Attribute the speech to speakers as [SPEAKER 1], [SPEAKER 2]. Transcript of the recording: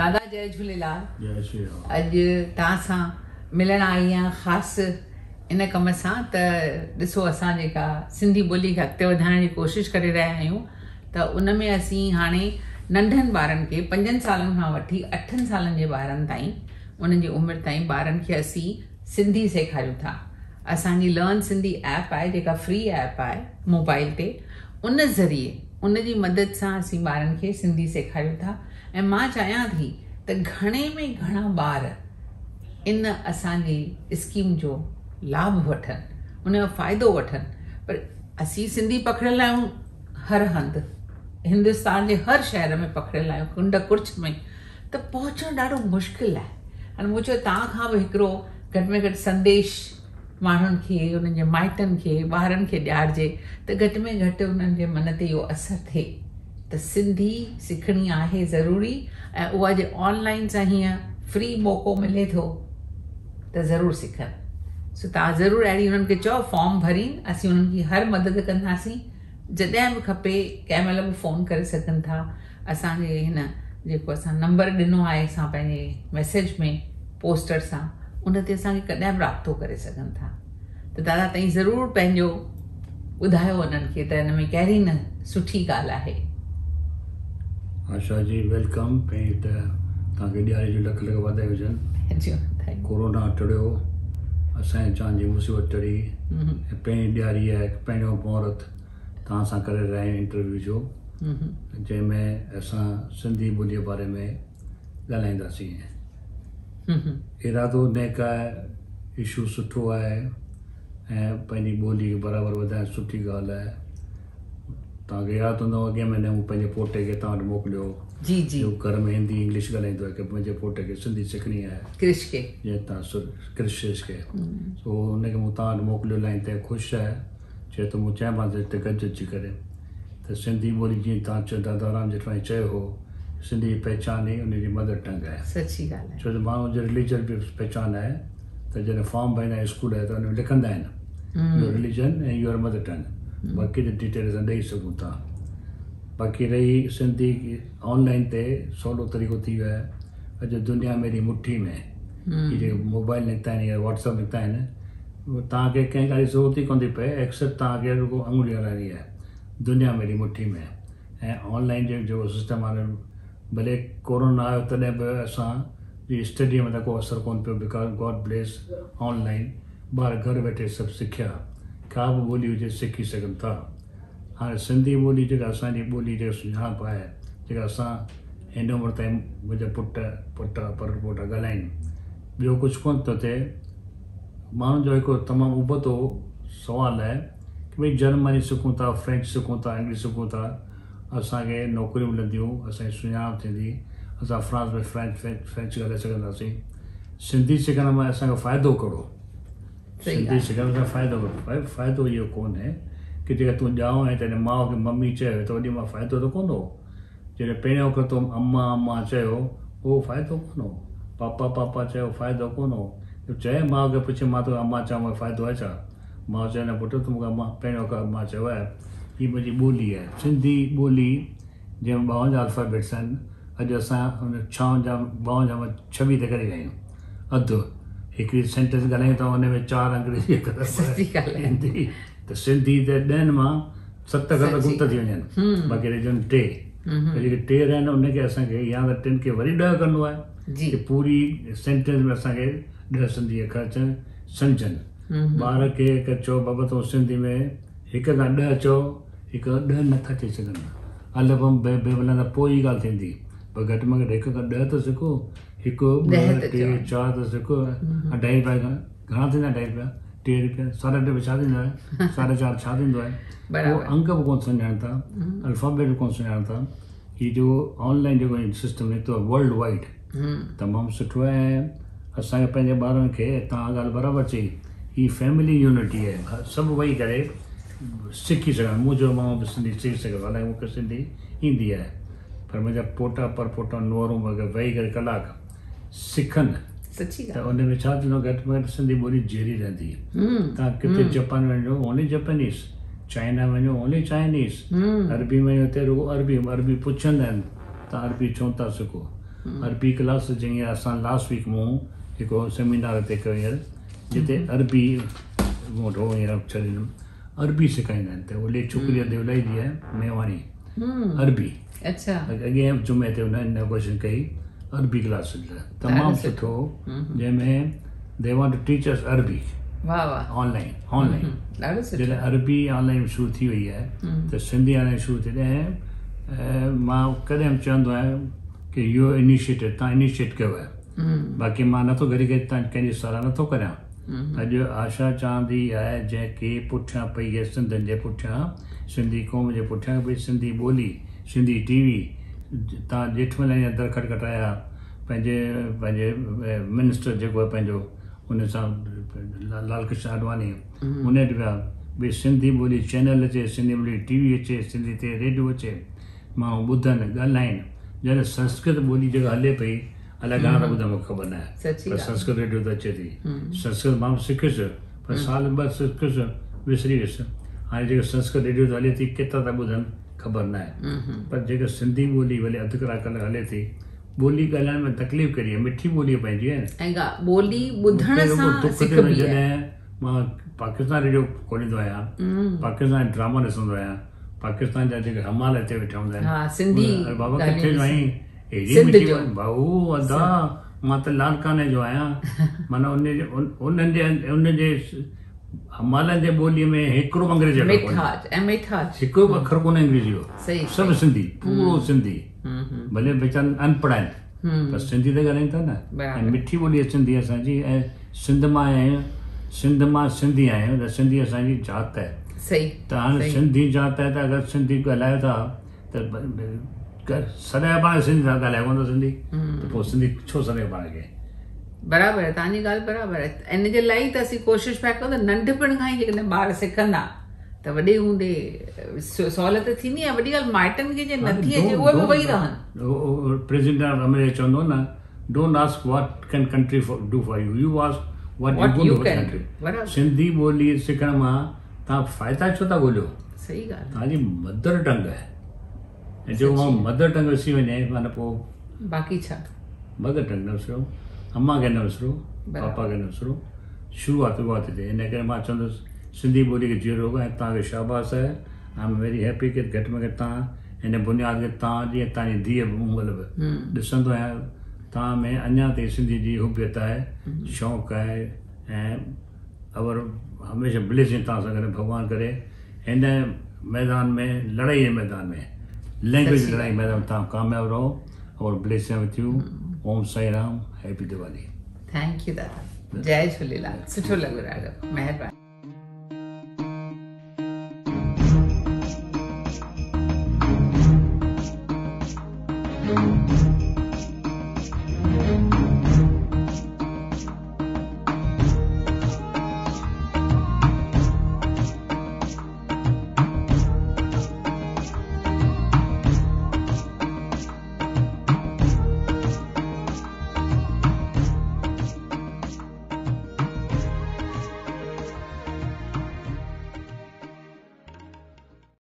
[SPEAKER 1] दादा जय झूलेलाल।
[SPEAKER 2] जय श्री राम।
[SPEAKER 1] अॼु तव्हां सां मिलण आई आहियां ख़ासि इन कम सां त ॾिसो असां जेका सिंधी ॿोली खे अॻिते वधाइण जी कोशिशि करे रहिया आहियूं त उन में असीं हाणे नंढनि ॿारनि खे 5 सालनि खां वठी 8 सालनि जे ॿारनि ताईं उन्हनि जी उमिरि ताईं ॿारनि खे असीं सिंधी सेखारियूं था। असांजी लर्न सिंधी ऐप आहे जेका फ्री ऐप आहे मोबाइल ते, उन ज़रिए उन जी मदद सां असीं ॿारनि खे सिंधी सेखारियूं था। ऐं मां चाहियां थी त घणे में घणा ॿार इन असांजी स्कीम जो लाभ वठनि, उन जो फ़ाइदो वठनि। पर असीं सिंधी पखिड़ियल आहियूं हर हंधि, हिंदुस्तान जे हर शहर में पखिड़ियल आहियूं, कुंड कुर्छ में, त पहुचणु ॾाढो मुश्किल आहे। हाणे मूं चयो तव्हां खां बि हिकिड़ो घटि में घटि संदेश माण्हुनि खे, उन्हनि जे माइटनि खे, ॿारनि खे ॾियारिजे त घटि में घटि उन्हनि जे मन ते इहो असरु थिए त सिंधी सिखणी आहे ज़रूरी। ऐं उहा जे ऑनलाइन सां हीअं फ्री मौक़ो मिले थो त ज़रूरु सिखनि। सो तव्हां ज़रूरु अहिड़ी उन्हनि खे चओ फॉर्म भरीनि, असीं उन्हनि जी हर मदद कंदासीं। जॾहिं बि खपे कंहिं महिल बि फ़ोन करे सघनि था। असांजे हिन जेको असां नंबर ॾिनो आहे असां पंहिंजे मैसेज में पोस्टर सां, उन ते असांखे कॾहिं बि राब्तो करे सघनि था। त दादा तव्हीं ज़रूरु पंहिंजो ॿुधायो उन्हनि खे त हिन में कहिड़ी न सुठी ॻाल्हि आहे।
[SPEAKER 2] आशा जी वेलकम। पहिरीं त तव्हांखे ॾियारी जो लख लख वाधायूं हुजनि। कोरोना टड़ियो, असांजे जान जी मुसीबत टड़ी, ऐं पहिरीं ॾियारी आहे, पहिरियों मुहूर्त तव्हां सां करे रहिया आहियूं इंटरव्यू जो, जंहिंमें असां सिंधी ॿोलीअ बारे में ॻाल्हाईंदासीं। इरादो नेक आहे, इशू सुठो आहे ऐं पंहिंजी ॿोली खे बराबरि वधाइण सुठी ॻाल्हि आहे। तव्हांखे यादि हूंदो अॻे महीने मूं पंहिंजे पोटे खे तव्हां वटि मोकिलियो,
[SPEAKER 1] जी जी,
[SPEAKER 2] जो घर में हिंदी इंग्लिश ॻाल्हाईंदो आहे, की मुंहिंजे पोटे खे सिंधी सिखणी आहे,
[SPEAKER 1] क्रिश खे,
[SPEAKER 2] जीअं तव्हां क्रिश खे। सो हुनखे मूं तव्हां वटि मोकिलियो, लाइन ते ख़ुशि आहे, चए थो मूं चयोमांसि हिते गॾु अची करे त सिंधी ॿोली जीअं तव्हां चयो दादाराम जेठवाणी चयो हो, सिंधी जी पहचान ई उनजी मदर टंग आहे।
[SPEAKER 1] सची ॻाल्हि आहे।
[SPEAKER 2] छो त माण्हू जो रिलीजन बि पहचान आहे, त जॾहिं फॉर्म भरींदा आहिनि स्कूल आहे त हुन में लिखंदा आहिनि योर रिलीजन ऐं योर मदर टंग। बाक़ी त डिटेल असां ॾेई सघूं था। बाक़ी रही सिंधी ऑनलाइन ते सवलो तरीक़ो थी वियो आहे। अॼु दुनिया मेरी मुट्ठी में, इहे जेके मोबाइल निकिता आहिनि या व्हाट्सअप निकिता आहिनि, तव्हांखे कंहिं ॻाल्हि जी ज़रूरत ई कोन थी पए, एक्सेप्ट तव्हांखे रुॻो आङुरी हलाइणी आहे। दुनिया मेरी मुट्ठी में। ऐं ऑनलाइन जेको सिस्टम आहे, भले कोरोना आयो तॾहिं बि असां जी स्टडीअ में त को असरु कोन पियो, बिकॉज गॉड ब्लेस ऑनलाइन ॿार घर वेठे सभु सिखिया, का बि ॿोली हुजे सिखी सघनि था। हाणे सिंधी ॿोली जेका असांजी ॿोली जेका सुञाणप आहे, जेका असां हिन उमिरि ताईं मुंहिंजा पुट पोटा ॻाल्हाइनि, ॿियो कुझु कोन थो थिए। माण्हुनि जो हिकिड़ो तमामु उबतो सुवालु आहे की भई जर्मनी सिखूं था, फ्रेंच सिखूं था, इंग्लिश सिखूं था, असांखे नौकरियूं मिलंदियूं, असांजी सुञाणप थींदी, असां फ्रांस में फ्रेंच ॻाल्हाए सघंदासीं। सिंधी सिखण में असांखे फ़ाइदो कहिड़ो? सिंधी सिखण सां फ़ाइदो इहो कोन्हे की जेका तूं ॼाओ ऐं तॾहिं माउ खे मम्मी चयो त वॾी मां फ़ाइदो त कोन हो। जॾहिं पहिरियों वक़्तु तो अम्मा चयो उहो फ़ाइदो कोन हो, पापा चयो फ़ाइदो कोन हो। चए माउ खे पुछे मां तोखे अम्मा चवां फ़ाइदो आहे छा? माउ चयो न पुटु, तूं मूंखे अम्मा पहिरियों वक़्तु अम्मा चयो आहे। हीअ मुंहिंजी ॿोली आहे, सिंधी ॿोली जंहिंमें 52 अल्फ़ाबेट्स आहिनि। अॼु असां हुन 52 में 26 ते करे रहिया आहियूं। अधु हिकिड़ी सेंटेंस ॻाल्हायूं था, हुन में 4 अंग्रेज़ी हिंदी, त सिंधी त 10 मां 7 घर गुम था थी वञनि, बाक़ी रहिजनि 3। जेके 3 रहनि उनखे असांखे या त 3 खे वरी 10 करिणो आहे की पूरी सेंटेंस में असांखे 10 सिंधी अखर अचनि सम्झनि। ॿार खे हिकु चओ बाबा तूं सिंधी में 1 खां 10 चओ, 1 खां 10 नथा चई सघनि। अलबम बेबलनि त पोइ ई ॻाल्हि थींदी, पर घटि में घटि 1 खां 10 त सिखो, 1 2 3 4 त सिखो। 2.5 रुपया घणा थींदा? 2.5 रुपया 3 रुपया 2.5 छा थींदो आहे? 4.5 छा थींदो आहे? उहो अंक बि कोन सुञाणनि था, अल्फ़ाबेट बि कोन सुञाणनि था। हीअ जेको ऑनलाइन जेको सिस्टम निकितो आहे वर्ल्ड वाइड, तमामु सुठो आहे। असांखे पंहिंजे ॿारनि खे, तव्हां ॻाल्हि बराबरि चई, हीअ फैमिली यूनिटी आहे, सभु वेही करे सिखी सघनि। मुंहिंजो माण्हू बि सिंधी सिखी सघे, हालांकि मूंखे सिंधी ईंदी आहे, पर मुंहिंजा पोटा नूंहरूं अगरि वेही करे कलाक सिखनि त उन में छा थींदो? घटि में घटि सिंधी ॿोली जहिड़ी रहंदी। तव्हां किथे जापान वञो ओनली जापानीज़, चाइना वञो ओनली चाइनीज़, अरबी वञो हुते रुॻो अरबी पुछंदा आहिनि तव्हां अरबी छो था सिखो? अरबी क्लास जीअं असां लास्ट वीक मूं हिकिड़ो सेमिनार ते कयो हींअर जिते अरबी वठो हींअर छॾींदुमि अरबी सेखारींदा आहिनि त ओॾे छोकिरी देवलाई जी आहे मेवाणी अरबी
[SPEAKER 1] अच्छा
[SPEAKER 2] अॻे जुमे ते हुन इनोग्रेशन कई अरबी क्लास तमामु सुठो जंहिंमें they want two teach us अरबी
[SPEAKER 1] वाह वाह
[SPEAKER 2] ऑनलाइन
[SPEAKER 1] ॾाढो सुठो
[SPEAKER 2] जॾहिं अरबी ऑनलाइन शुरू थी वई आहे त सिंधी ऑनलाइन शुरू थी ऐं मां कॾहिं चवंदो आहियां की इहो इनिशिएटिव तव्हां इनिशिएट कयो आहे बाक़ी मां नथो घड़ी घड़ी तव्हां कंहिंजी सलाह नथो करियां अॼु आशा चवंदी आहे जंहिंखे पुठियां पई आहे सिंधियुनि जे पुठियां सिंधी क़ौम जे पुठियां भई सिंधी ॿोली सिंधी टीवी तव्हां जेठमलानी जा दर खटखटाया पंहिंजे मिनिस्टर जेको आहे पंहिंजो हुन सां लाल कृष्ण आडवाणी हुन वटि विया भई सिंधी ॿोली चैनल अचे सिंधी ॿोली टीवी अचे सिंधी ते रेडियो अचे माण्हू ॿुधनि ॻाल्हाइनि जॾहिं संस्कृत ॿोली जेका हले पई अलाए घणा त ॿुधा मूंखे ख़बर न आहे पर संस्कृत रेडियो त अचे थी संस्कृत माण्हू सिखियुसि पर साल ॿ सिखियुसि विसरी वियुसि हाणे जेको संस्कृत रेडियो त हले थी केतिरा था ॿुधनि ख़बर न आहे पर जेका सिंधी ॿोली भले अधु कलाक हले थी ॿोली ॻाल्हाइण में तकलीफ़ कहिड़ी आहे मिठी ॿोली पंहिंजी आहे जॾहिं मां पाकिस्तान रेडियो खोलींदो आहियां पाकिस्तान ड्रामा ॾिसंदो आहियां पाकिस्तान जा जेके हमाल हिते वेठा हूंदा आहिनि बाबा किथे जो आई एॾी मिठी भाऊ अदा मां त लालकाने जो आहियां माना उनजे हमालनि जे ॿोलीअ में हिकिड़ो अंग्रेजी हिकिड़ो अखर कोन्हे अंग्रेजी जो सभु सिंधी पूरो सिंधी भले वीचारा अनपढ़ आहिनि पर सिंधी त ॻाल्हाइनि था न ऐं मिठी ॿोली सिंधी असांजी ऐं सिंध मां सिंधी आहियूं त सिंधी असांजी जात आहे त हाणे सिंधी जात आहे त अगरि सिंधी ॻाल्हायो था त सदाईं पाण सिंधी था ॻाल्हायो कोन था सिंधी त पोइ सिंधी छो सदाईं पाण खे
[SPEAKER 1] बराबरि आहे तव्हांजी ॻाल्हि बराबरि आहे इन जे लाइ त असीं कोशिशि पिया कयूं त नंढपण खां ई जेकॾहिं ॿार सिखंदा त वॾे हूंदे सहूलियत थींदी आहे वॾी ॻाल्हि माइटनि खे जे नथी अचे उहे बि वेही रहनि
[SPEAKER 2] प्रेसिडेंट ऑफ अमेरिका चवंदो न don't ask what can country do for U U ask what U can do for country Sindhi ॿोली सिखण मां तव्हां फ़ाइदा छो था ॻोल्हियो
[SPEAKER 1] सही ॻाल्हि
[SPEAKER 2] तव्हांजी मदर टंग आहे ऐं जेको माण्हू मदर टंग विसी वञे माना पोइ
[SPEAKER 1] बाक़ी छा मदर
[SPEAKER 2] टंग न विसरो अम्मा खे न विसरो पापा खे न विसरो शुरूआति उहा थी थिए इन करे मां चवंदुसि सिंधी ॿोली खे जीअरो ऐं तव्हांखे शाबाश आहे आई एम वेरी हैप्पी की घटि में घटि तव्हां हिन बुनियाद खे तव्हां जीअं तव्हांजी धीअ मतिलबु ॾिसंदो आहियां तव्हां में अञा ताईं सिंधी जी हुबियत आहे शौक़ु आहे ऐं अवर हमेशह ब्लेसिंग तव्हां सां गॾु भॻवानु करे हिन मैदान में लड़ाई जे मैदान में लैंग्वेज लड़ाई मैदान में तव्हां कामयाबु रहो और blessing with U Om Sai Ram happy Diwali
[SPEAKER 1] thank U दादा जय झूलेलाल सुठो लॻो ॾाढो महिरबानी